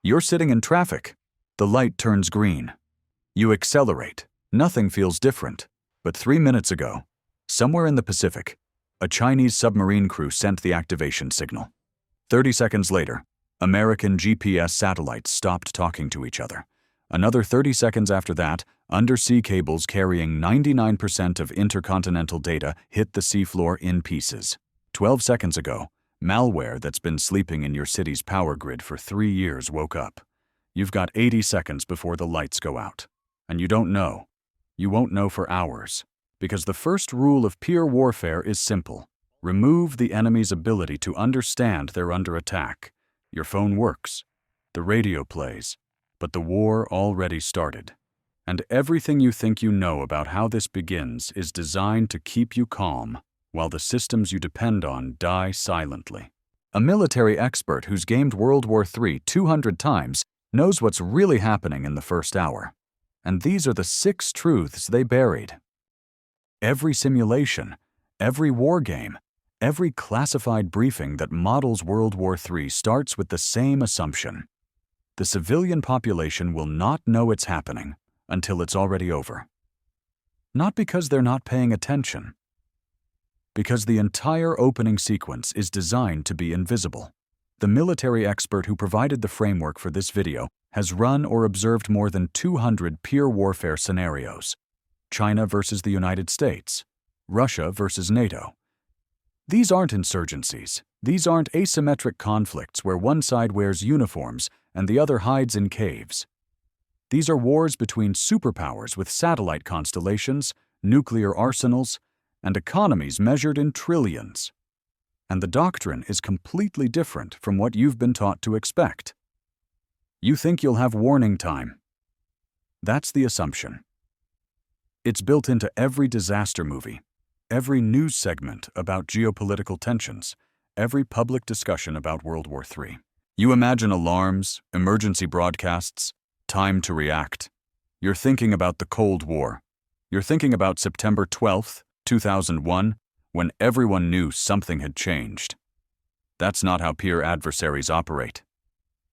You're sitting in traffic. The light turns green. You accelerate. Nothing feels different. But 3 minutes ago, somewhere in the Pacific, a Chinese submarine crew sent the activation signal. 30 seconds later, American GPS satellites stopped talking to each other. Another 30 seconds after that, undersea cables carrying 99% of intercontinental data hit the seafloor in pieces. 12 seconds ago, malware that's been sleeping in your city's power grid for 3 years woke up. You've got 80 seconds before the lights go out. And you don't know. You won't know for hours. Because the first rule of peer warfare is simple. Remove the enemy's ability to understand they're under attack. Your phone works. The radio plays. But the war already started. And everything you think you know about how this begins is designed to keep you calm, while the systems you depend on die silently. A military expert who's gamed World War III 200 times knows what's really happening in the first hour. And these are the 6 truths they buried. Every simulation, every war game, every classified briefing that models World War III starts with the same assumption. The civilian population will not know it's happening until it's already over. Not because they're not paying attention. Because the entire opening sequence is designed to be invisible. The military expert who provided the framework for this video has run or observed more than 200 peer warfare scenarios. China versus the United States, Russia versus NATO. These aren't insurgencies. These aren't asymmetric conflicts where one side wears uniforms and the other hides in caves. These are wars between superpowers with satellite constellations, nuclear arsenals, and economies measured in trillions. And the doctrine is completely different from what you've been taught to expect. You think you'll have warning time. That's the assumption. It's built into every disaster movie, every news segment about geopolitical tensions, every public discussion about World War III. You imagine alarms, emergency broadcasts, time to react. You're thinking about the Cold War. You're thinking about September 12th, 2001, when everyone knew something had changed. That's not how peer adversaries operate.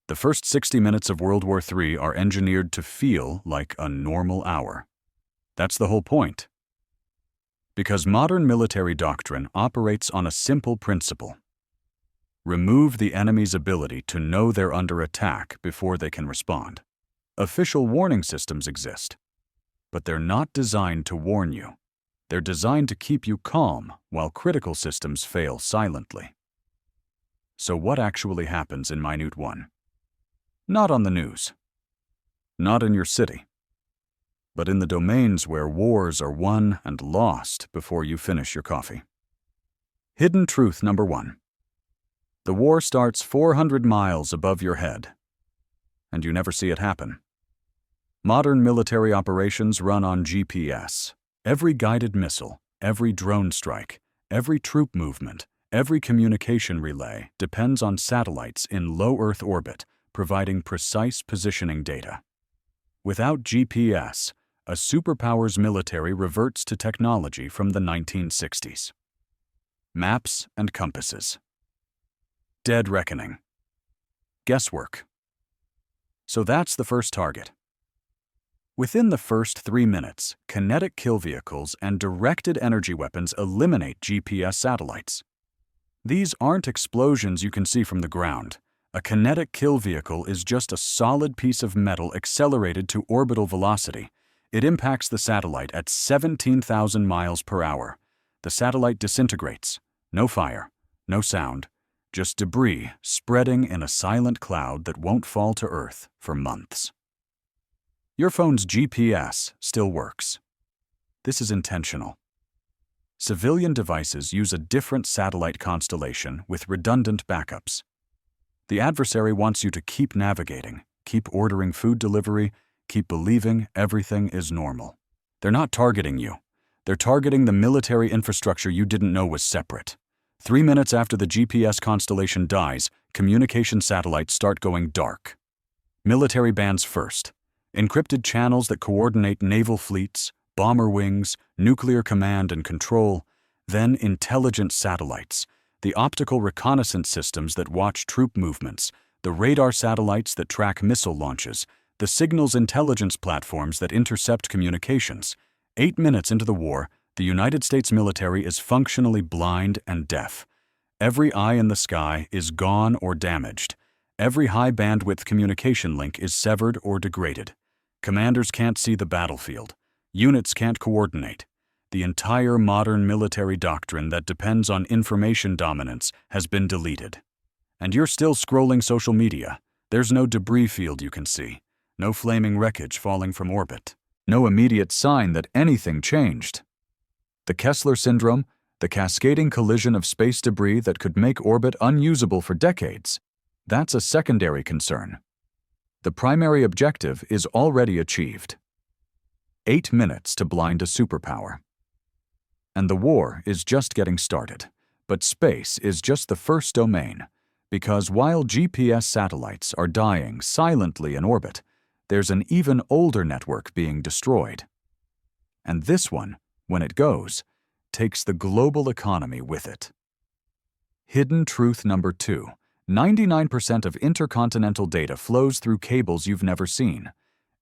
The first 60 minutes of World War III are engineered to feel like a normal hour. That's the whole point. Because modern military doctrine operates on a simple principle. Remove the enemy's ability to know they're under attack before they can respond. Official warning systems exist, but they're not designed to warn you. They're designed to keep you calm while critical systems fail silently. So what actually happens in Minute 1? Not on the news. Not in your city. But in the domains where wars are won and lost before you finish your coffee. Hidden truth number 1. The war starts 400 miles above your head, and you never see it happen. Modern military operations run on GPS. Every guided missile, every drone strike, every troop movement, every communication relay depends on satellites in low Earth orbit, providing precise positioning data. Without GPS, a superpower's military reverts to technology from the 1960s. Maps and compasses. Dead reckoning. Guesswork. So that's the first target. Within the first 3 minutes, kinetic kill vehicles and directed energy weapons eliminate GPS satellites. These aren't explosions you can see from the ground. A kinetic kill vehicle is just a solid piece of metal accelerated to orbital velocity. It impacts the satellite at 17,000 miles per hour. The satellite disintegrates. No fire, no sound, just debris spreading in a silent cloud that won't fall to Earth for months. Your phone's GPS still works. This is intentional. Civilian devices use a different satellite constellation with redundant backups. The adversary wants you to keep navigating, keep ordering food delivery, keep believing everything is normal. They're not targeting you. They're targeting the military infrastructure you didn't know was separate. 3 minutes after the GPS constellation dies, communication satellites start going dark. Military bands first. Encrypted channels that coordinate naval fleets, bomber wings, nuclear command and control, then intelligent satellites, the optical reconnaissance systems that watch troop movements, The radar satellites that track missile launches, the signals intelligence platforms that intercept communications. 8 minutes into the war, the United States military is functionally blind and deaf. Every eye in the sky is gone or damaged. Every high-bandwidth communication link is severed or degraded. Commanders can't see the battlefield. Units can't coordinate. The entire modern military doctrine that depends on information dominance has been deleted. And you're still scrolling social media. There's no debris field you can see. No flaming wreckage falling from orbit. No immediate sign that anything changed. The Kessler syndrome, the cascading collision of space debris that could make orbit unusable for decades, that's a secondary concern. The primary objective is already achieved. 8 minutes to blind a superpower. And the war is just getting started. But space is just the first domain, because while GPS satellites are dying silently in orbit, there's an even older network being destroyed. And this one, when it goes, takes the global economy with it. Hidden truth number 2. 99% of intercontinental data flows through cables you've never seen.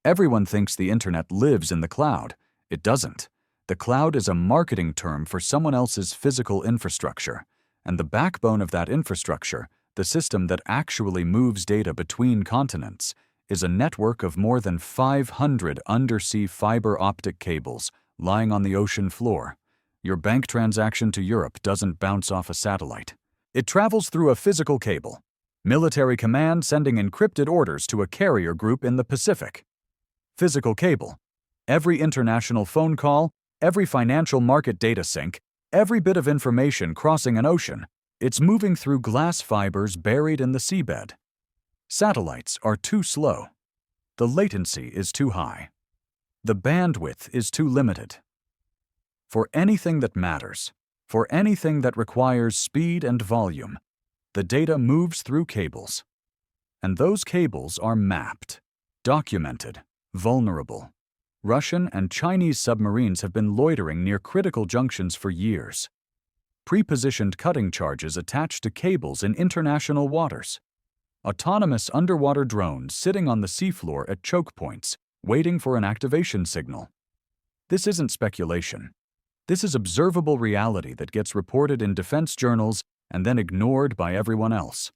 Everyone thinks the internet lives in the cloud. It doesn't. The cloud is a marketing term for someone else's physical infrastructure, and the backbone of that infrastructure, the system that actually moves data between continents, is a network of more than 500 undersea fiber optic cables lying on the ocean floor. Your bank transaction to Europe doesn't bounce off a satellite. It travels through a physical cable. Military command sending encrypted orders to a carrier group in the Pacific. Physical cable. Every international phone call, every financial market data sync, every bit of information crossing an ocean, it's moving through glass fibers buried in the seabed. Satellites are too slow. The latency is too high. The bandwidth is too limited. For anything that matters, for anything that requires speed and volume, the data moves through cables. And those cables are mapped, documented, vulnerable. Russian and Chinese submarines have been loitering near critical junctions for years. Pre-positioned cutting charges attached to cables in international waters. Autonomous underwater drones sitting on the seafloor at choke points, waiting for an activation signal. This isn't speculation. This is observable reality that gets reported in defense journals and then ignored by everyone else.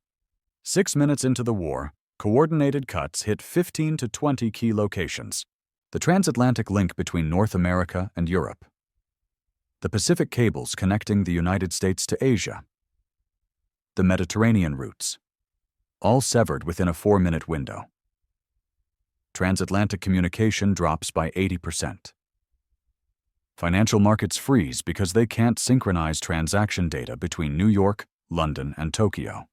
6 minutes into the war, coordinated cuts hit 15 to 20 key locations. The transatlantic link between North America and Europe. The Pacific cables connecting the United States to Asia. The Mediterranean routes. All severed within a 4-minute window. Transatlantic communication drops by 80%. Financial markets freeze because they can't synchronize transaction data between New York, London, and Tokyo.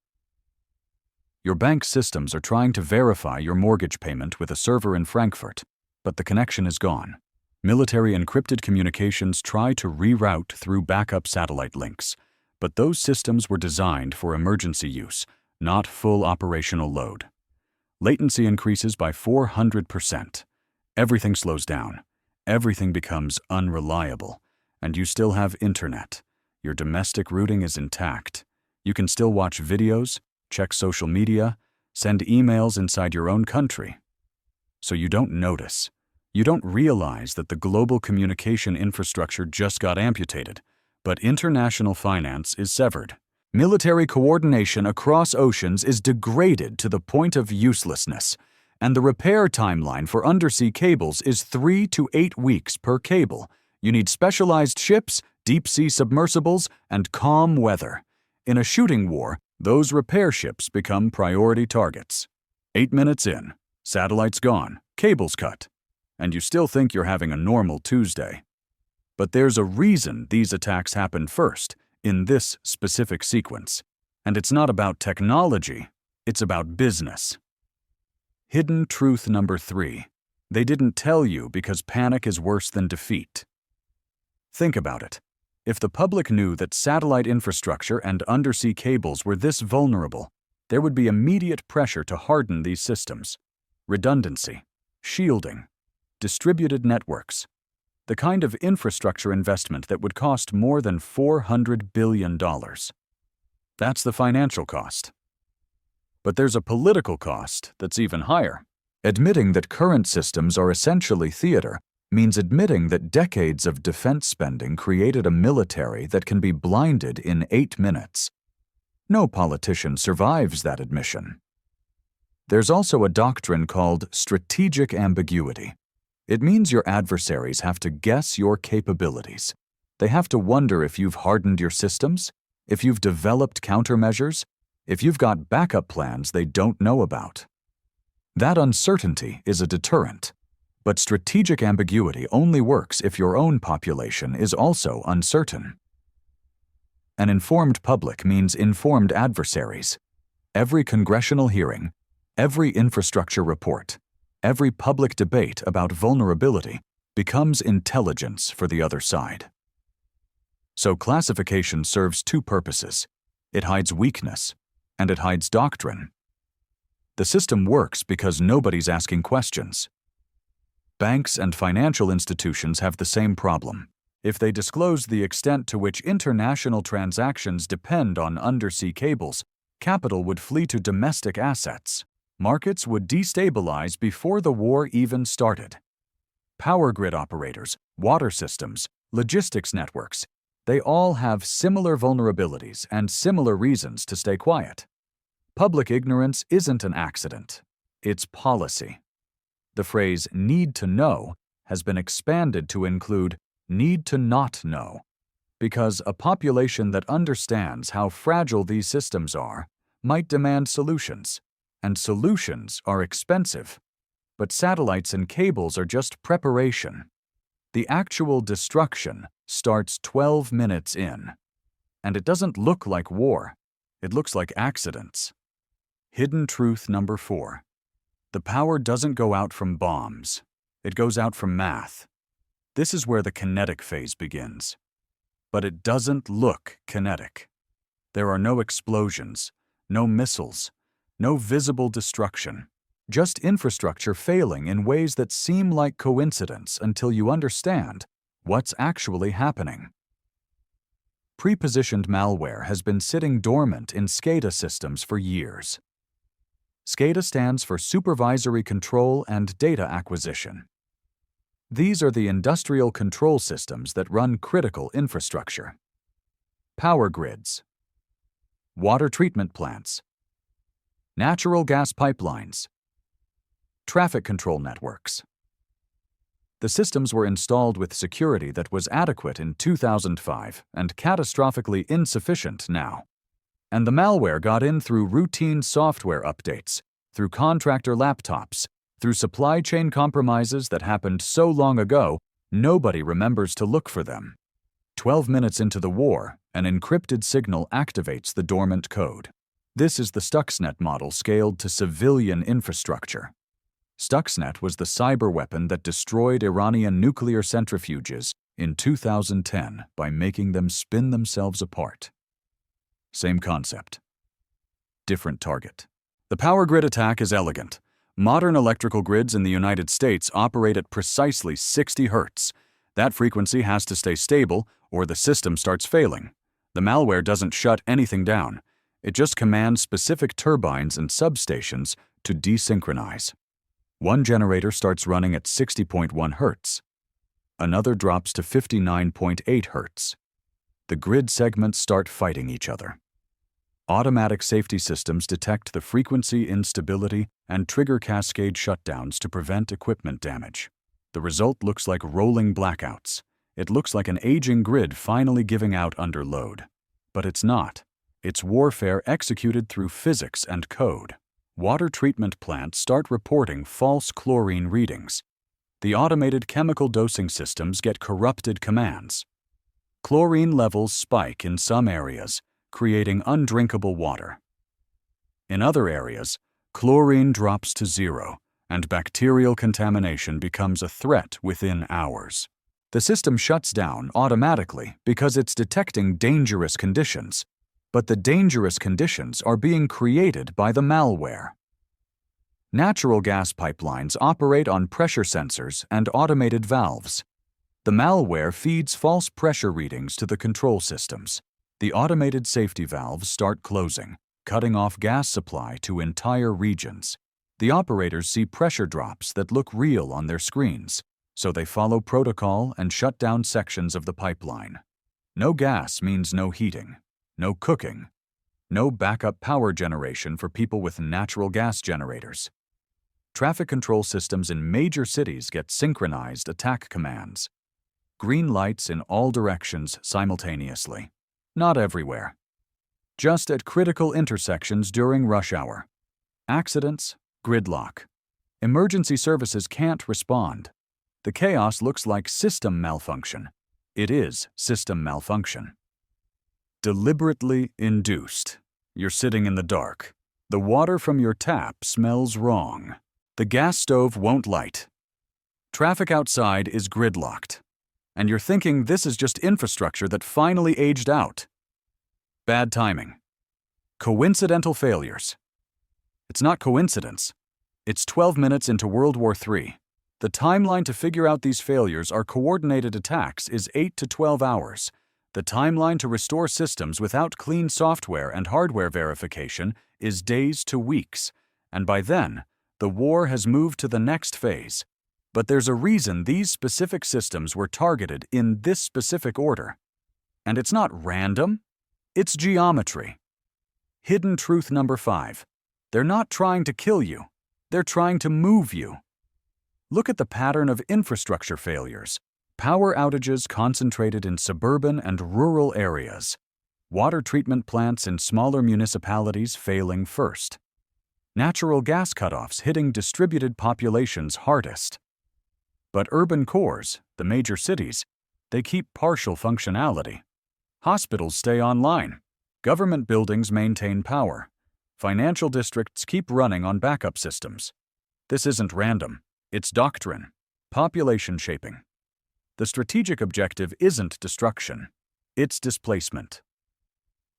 Your bank systems are trying to verify your mortgage payment with a server in Frankfurt, but the connection is gone. Military encrypted communications try to reroute through backup satellite links, but those systems were designed for emergency use, not full operational load. Latency increases by 400%. Everything slows down. Everything becomes unreliable. And you still have internet. Your domestic routing is intact. You can still watch videos, check social media, send emails inside your own country. So you don't notice. You don't realize that the global communication infrastructure just got amputated, but international finance is severed. Military coordination across oceans is degraded to the point of uselessness, and the repair timeline for undersea cables is 3 to 8 weeks per cable. You need specialized ships, deep-sea submersibles, and calm weather. In a shooting war, those repair ships become priority targets. 8 minutes in, satellites gone, cables cut, and you still think you're having a normal Tuesday. But there's a reason these attacks happen first, in this specific sequence. And it's not about technology, it's about business. Hidden truth number 3. They didn't tell you because panic is worse than defeat. Think about it. If the public knew that satellite infrastructure and undersea cables were this vulnerable, there would be immediate pressure to harden these systems. Redundancy, shielding, distributed networks. The kind of infrastructure investment that would cost more than $400 billion. That's the financial cost. But there's a political cost that's even higher. Admitting that current systems are essentially theater means admitting that decades of defense spending created a military that can be blinded in 8 minutes. No politician survives that admission. There's also a doctrine called strategic ambiguity. It means your adversaries have to guess your capabilities. They have to wonder if you've hardened your systems, if you've developed countermeasures, if you've got backup plans they don't know about. That uncertainty is a deterrent, but strategic ambiguity only works if your own population is also uncertain. An informed public means informed adversaries. Every congressional hearing, every infrastructure report, every public debate about vulnerability becomes intelligence for the other side. So classification serves two purposes. It hides weakness, and it hides doctrine. The system works because nobody's asking questions. Banks and financial institutions have the same problem. If they disclosed the extent to which international transactions depend on undersea cables, capital would flee to domestic assets. Markets would destabilize before the war even started. Power grid operators, water systems, logistics networks, they all have similar vulnerabilities and similar reasons to stay quiet. Public ignorance isn't an accident. It's policy. The phrase "need to know" has been expanded to include "need to not know," because a population that understands how fragile these systems are might demand solutions, and solutions are expensive. But satellites and cables are just preparation. The actual destruction starts 12 minutes in. And it doesn't look like war. It looks like accidents. Hidden truth number 4. The power doesn't go out from bombs. It goes out from math. This is where the kinetic phase begins. But it doesn't look kinetic. There are no explosions, no missiles, no visible destruction. Just infrastructure failing in ways that seem like coincidence until you understand what's actually happening. Pre-positioned malware has been sitting dormant in SCADA systems for years. SCADA stands for Supervisory Control and Data Acquisition. These are the industrial control systems that run critical infrastructure. Power grids, water treatment plants, natural gas pipelines, traffic control networks. The systems were installed with security that was adequate in 2005 and catastrophically insufficient now. And the malware got in through routine software updates, through contractor laptops, through supply chain compromises that happened so long ago, nobody remembers to look for them. 12 minutes into the war, an encrypted signal activates the dormant code. This is the Stuxnet model scaled to civilian infrastructure. Stuxnet was the cyber weapon that destroyed Iranian nuclear centrifuges in 2010 by making them spin themselves apart. Same concept. Different target. The power grid attack is elegant. Modern electrical grids in the United States operate at precisely 60 Hz. That frequency has to stay stable or the system starts failing. The malware doesn't shut anything down. It just commands specific turbines and substations to desynchronize. One generator starts running at 60.1 Hz. Another drops to 59.8 Hz. The grid segments start fighting each other. Automatic safety systems detect the frequency instability and trigger cascade shutdowns to prevent equipment damage. The result looks like rolling blackouts. It looks like an aging grid finally giving out under load. But it's not. It's warfare executed through physics and code. Water treatment plants start reporting false chlorine readings. The automated chemical dosing systems get corrupted commands. Chlorine levels spike in some areas, creating undrinkable water. In other areas, chlorine drops to zero, and bacterial contamination becomes a threat within hours. The system shuts down automatically because it's detecting dangerous conditions, but the dangerous conditions are being created by the malware. Natural gas pipelines operate on pressure sensors and automated valves. The malware feeds false pressure readings to the control systems. The automated safety valves start closing. cutting off gas supply to entire regions. The operators see pressure drops that look real on their screens, so they follow protocol and shut down sections of the pipeline. No gas means no heating, no cooking, no backup power generation for people with natural gas generators. Traffic control systems in major cities get synchronized attack commands. Green lights in all directions simultaneously. Not everywhere. Just at critical intersections during rush hour. Accidents, gridlock. Emergency services can't respond. The chaos looks like system malfunction. It is system malfunction. Deliberately induced. You're sitting in the dark. The water from your tap smells wrong. The gas stove won't light. Traffic outside is gridlocked. And you're thinking this is just infrastructure that finally aged out. Bad timing. Coincidental failures. It's not coincidence. It's 12 minutes into World War III. The timeline to figure out these failures or coordinated attacks is 8 to 12 hours. The timeline to restore systems without clean software and hardware verification is days to weeks. And by then, the war has moved to the next phase. But there's a reason these specific systems were targeted in this specific order. And it's not random. It's geometry. Hidden truth number 5. They're not trying to kill you. They're trying to move you. Look at the pattern of infrastructure failures. Power outages concentrated in suburban and rural areas. Water treatment plants in smaller municipalities failing first. Natural gas cutoffs hitting distributed populations hardest. But urban cores, the major cities, they keep partial functionality. Hospitals stay online. Government buildings maintain power. Financial districts keep running on backup systems. This isn't random. It's doctrine. Population shaping. The strategic objective isn't destruction. It's displacement.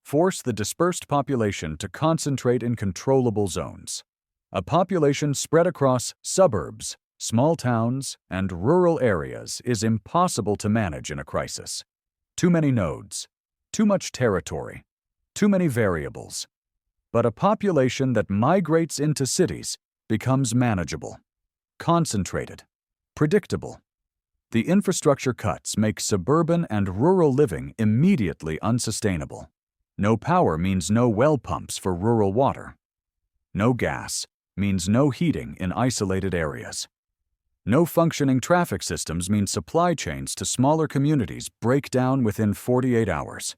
Force the dispersed population to concentrate in controllable zones. A population spread across suburbs, small towns, and rural areas is impossible to manage in a crisis. Too many nodes, too much territory, too many variables. But a population that migrates into cities becomes manageable, concentrated, predictable. The infrastructure cuts make suburban and rural living immediately unsustainable. No power means no well pumps for rural water. No gas means no heating in isolated areas. No functioning traffic systems mean supply chains to smaller communities break down within 48 hours.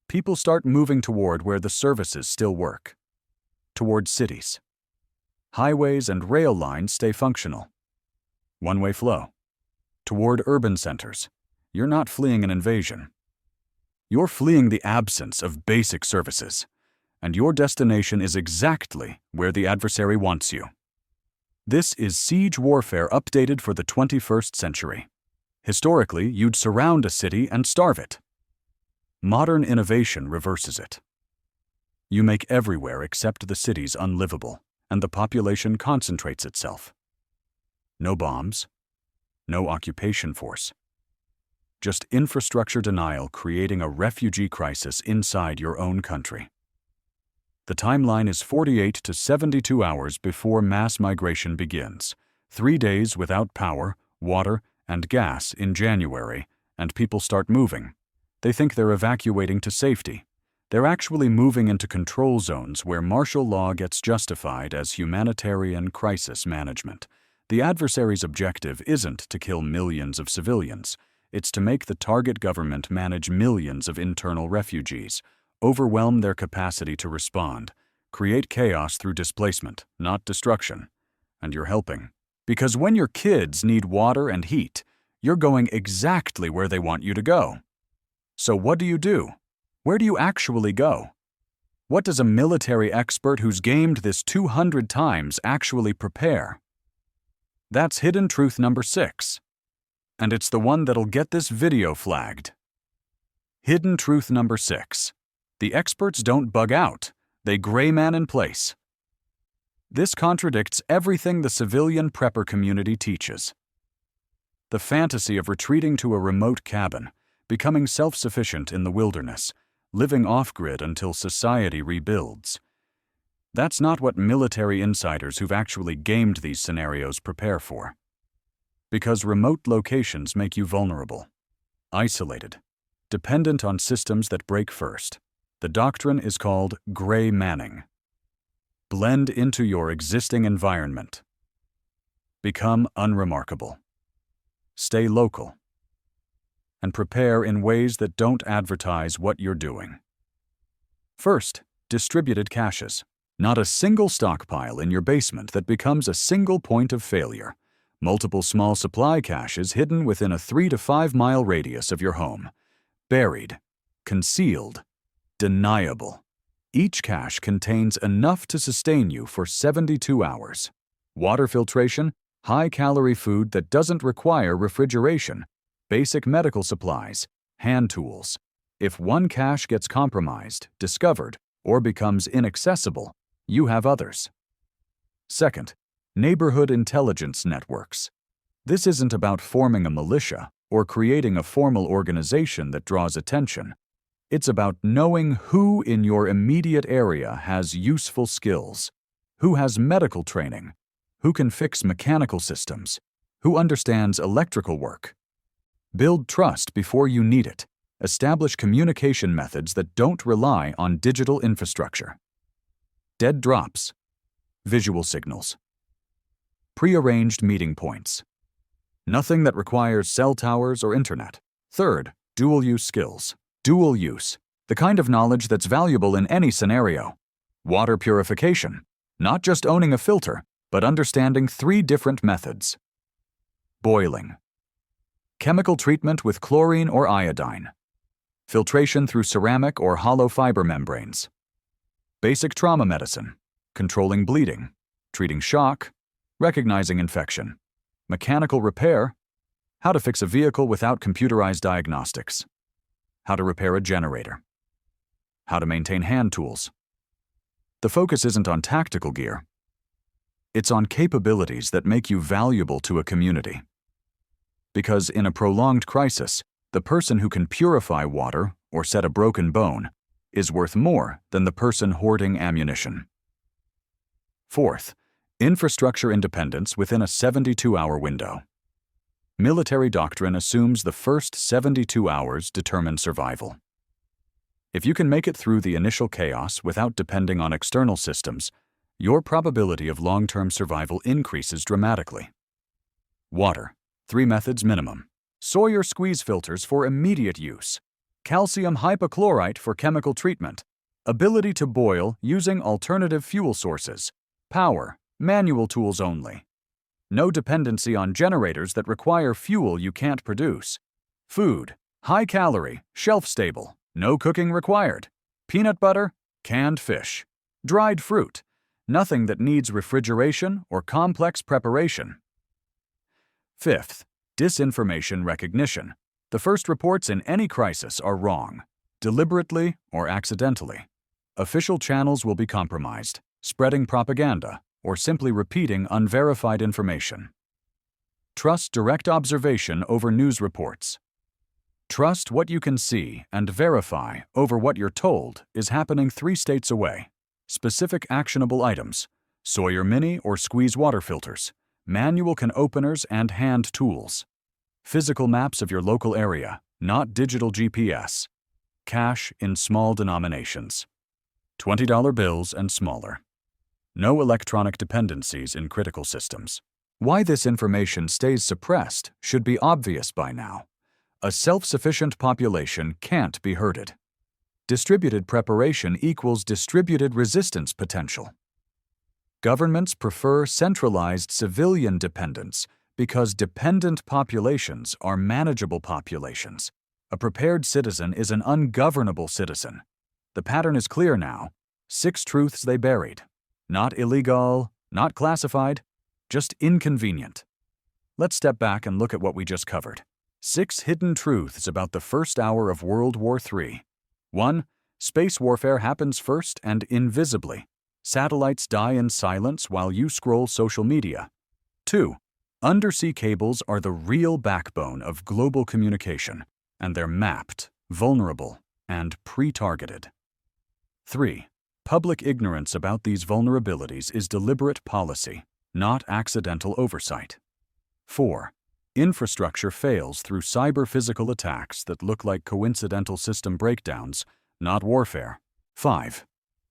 People start moving toward where the services still work. Toward cities. Highways and rail lines stay functional. One-way flow. Toward urban centers. You're not fleeing an invasion. You're fleeing the absence of basic services, and your destination is exactly where the adversary wants you. This is siege warfare updated for the 21st century. Historically, you'd surround a city and starve it. Modern innovation reverses it. You make everywhere except the cities unlivable, and the population concentrates itself. No bombs, no occupation force. Just infrastructure denial creating a refugee crisis inside your own country. The timeline is 48 to 72 hours before mass migration begins. 3 days without power, water, and gas in January, and people start moving. They think they're evacuating to safety. They're actually moving into control zones where martial law gets justified as humanitarian crisis management. The adversary's objective isn't to kill millions of civilians. It's to make the target government manage millions of internal refugees, overwhelm their capacity to respond, create chaos through displacement, not destruction. And you're helping. Because when your kids need water and heat, you're going exactly where they want you to go. So what do? Where do you actually go? What does a military expert who's gamed this 200 times actually prepare? That's hidden truth number 6. And it's the one that'll get this video flagged. Hidden truth number 6. The experts don't bug out. They gray man in place. This contradicts everything the civilian prepper community teaches. The fantasy of retreating to a remote cabin, becoming self-sufficient in the wilderness, living off-grid until society rebuilds. That's not what military insiders who've actually gamed these scenarios prepare for. Because remote locations make you vulnerable, isolated, dependent on systems that break first. The doctrine is called gray manning. Blend into your existing environment. Become unremarkable. Stay local. And prepare in ways that don't advertise what you're doing. First, distributed caches. Not a single stockpile in your basement that becomes a single point of failure. Multiple small supply caches hidden within a 3 to 5 mile radius of your home. Buried, concealed, deniable. Each cache contains enough to sustain you for 72 hours. Water filtration, high-calorie food that doesn't require refrigeration, basic medical supplies, hand tools. If one cache gets compromised, discovered, or becomes inaccessible, you have others. Second, neighborhood intelligence networks. This isn't about forming a militia or creating a formal organization that draws attention. It's about knowing who in your immediate area has useful skills, who has medical training, who can fix mechanical systems, who understands electrical work. Build trust before you need it. Establish communication methods that don't rely on digital infrastructure. Dead drops. Visual signals. Prearranged meeting points. Nothing that requires cell towers or internet. Third, dual-use skills. Dual use. The kind of knowledge that's valuable in any scenario. Water purification. Not just owning a filter, but understanding 3 different methods. Boiling. Chemical treatment with chlorine or iodine. Filtration through ceramic or hollow fiber membranes. Basic trauma medicine. Controlling bleeding. Treating shock. Recognizing infection. Mechanical repair. How to fix a vehicle without computerized diagnostics. How to repair a generator. How to maintain hand tools. The focus isn't on tactical gear. It's on capabilities that make you valuable to a community. Because in a prolonged crisis, the person who can purify water or set a broken bone is worth more than the person hoarding ammunition. Fourth, infrastructure independence within a 72-hour window. Military doctrine assumes the first 72 hours determine survival. If you can make it through the initial chaos without depending on external systems, your probability of long-term survival increases dramatically. Water. 3 methods minimum. Sawyer squeeze filters for immediate use. Calcium hypochlorite for chemical treatment. Ability to boil using alternative fuel sources. Power. Manual tools only. No dependency on generators that require fuel you can't produce. Food. High calorie, shelf stable, no cooking required. Peanut butter, canned fish. Dried fruit. Nothing that needs refrigeration or complex preparation. Fifth, disinformation recognition. The first reports in any crisis are wrong, deliberately or accidentally. Official channels will be compromised, spreading propaganda, or simply repeating unverified information. Trust direct observation over news reports. Trust what you can see and verify over what you're told is happening 3 states away. Specific actionable items. Sawyer mini or squeeze water filters. Manual can openers and hand tools. Physical maps of your local area, not digital GPS. Cash in small denominations. $20 bills and smaller. No electronic dependencies in critical systems. Why this information stays suppressed should be obvious by now. A self-sufficient population can't be herded. Distributed preparation equals distributed resistance potential. Governments prefer centralized civilian dependence because dependent populations are manageable populations. A prepared citizen is an ungovernable citizen. The pattern is clear now. 6 truths they buried. Not illegal, not classified, just inconvenient. Let's step back and look at what we just covered. 6 hidden truths about the first hour of World War III. 1. Space warfare happens first and invisibly. Satellites die in silence while you scroll social media. 2. Undersea cables are the real backbone of global communication, and they're mapped, vulnerable, and pre-targeted. 3. Public ignorance about these vulnerabilities is deliberate policy, not accidental oversight. 4. Infrastructure fails through cyber-physical attacks that look like coincidental system breakdowns, not warfare. 5.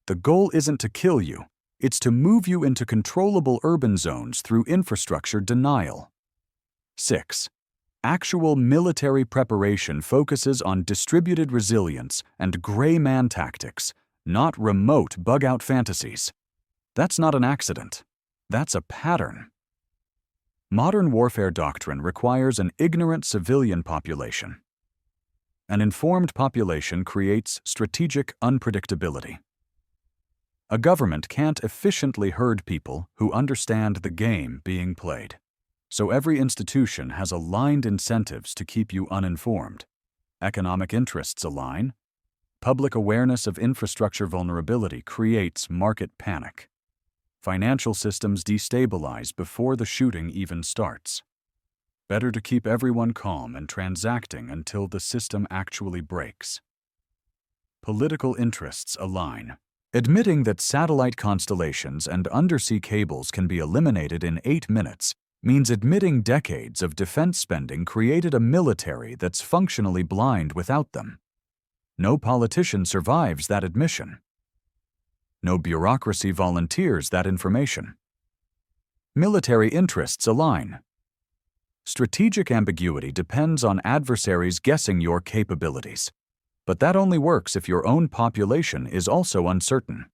The goal isn't to kill you, it's to move you into controllable urban zones through infrastructure denial. 6. Actual military preparation focuses on distributed resilience and gray man tactics, not remote bug-out fantasies. That's not an accident. That's a pattern. Modern warfare doctrine requires an ignorant civilian population. An informed population creates strategic unpredictability. A government can't efficiently herd people who understand the game being played. So every institution has aligned incentives to keep you uninformed. Economic interests align. Public awareness of infrastructure vulnerability creates market panic. Financial systems destabilize before the shooting even starts. Better to keep everyone calm and transacting until the system actually breaks. Political interests align. Admitting that satellite constellations and undersea cables can be eliminated in 8 minutes means admitting decades of defense spending created a military that's functionally blind without them. No politician survives that admission. No bureaucracy volunteers that information. Military interests align. Strategic ambiguity depends on adversaries guessing your capabilities. But that only works if your own population is also uncertain.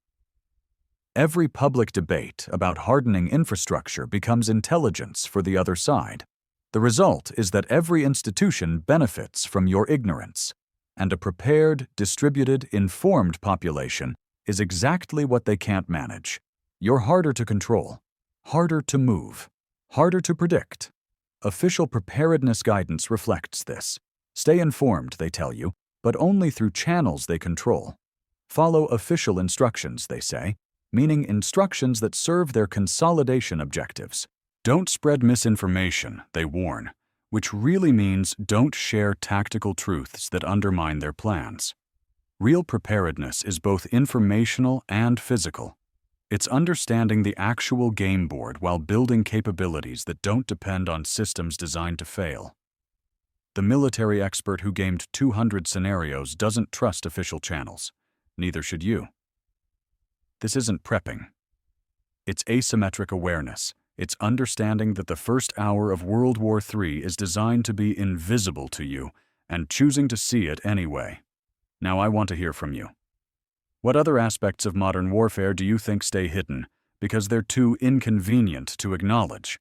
Every public debate about hardening infrastructure becomes intelligence for the other side. The result is that every institution benefits from your ignorance, and a prepared, distributed, informed population is exactly what they can't manage. You're harder to control, harder to move, harder to predict. Official preparedness guidance reflects this. Stay informed, they tell you, but only through channels they control. Follow official instructions, they say, meaning instructions that serve their consolidation objectives. Don't spread misinformation, they warn, which really means don't share tactical truths that undermine their plans. Real preparedness is both informational and physical. It's understanding the actual game board while building capabilities that don't depend on systems designed to fail. The military expert who gamed 200 scenarios doesn't trust official channels. Neither should you. This isn't prepping. It's asymmetric awareness. It's understanding that the first hour of World War III is designed to be invisible to you and choosing to see it anyway. Now I want to hear from you. What other aspects of modern warfare do you think stay hidden because they're too inconvenient to acknowledge?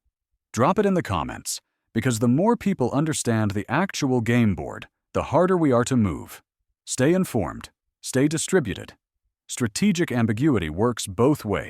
Drop it in the comments, because the more people understand the actual game board, the harder we are to move. Stay informed, stay distributed. Strategic ambiguity works both ways.